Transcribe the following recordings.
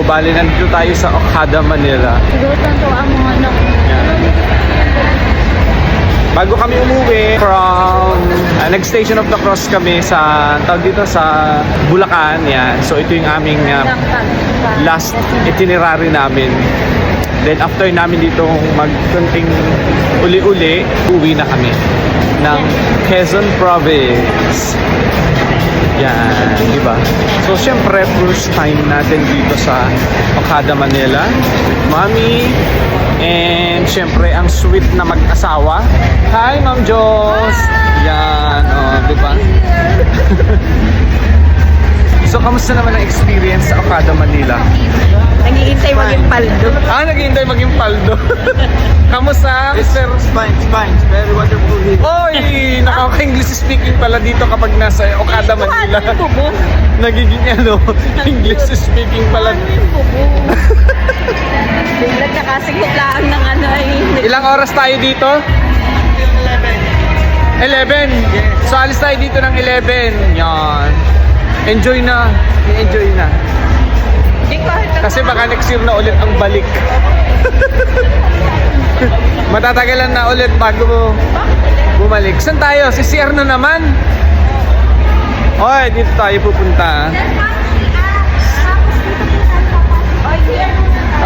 bali nandito tayo sa Okada, Manila. Siguro tanto ang mga anak mo. Bago kami umuwi from nag-Station of the Cross kami sa tawag dito sa Bulacan, yan. So ito yung aming last itinerary namin. Then after namin dito magkunting uli-uli, uwi na kami ng Quezon Province. Yan, di ba? So syempre first time natin dito sa Okada, Manila. Mami, and syempre ang sweet na mag-asawa. Hi, Ma'am Jos. Yan, oh, di ba? So kamusta naman ang experience sa Okada, Manila? Naghihintay maging paldo. Naghihintay maging paldo. Kamusta, Mr. Fine. Very wonderful here. Oy, nakaka-English speaking pala dito kapag nasa Okada, Manila. Nagiging English speaking pala. Nagkakasigitlaan ng Ilang oras tayo dito? 11. So alis tayo dito ng 11. Yan. Enjoy na. Enjoy na. Kasi baka next year na ulit ang balik. Matatagalan na ulit bago bumalik. Saan tayo? Si CR na naman. Oy, dito tayo pupunta.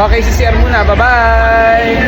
Okay, si CR muna. Bye-bye.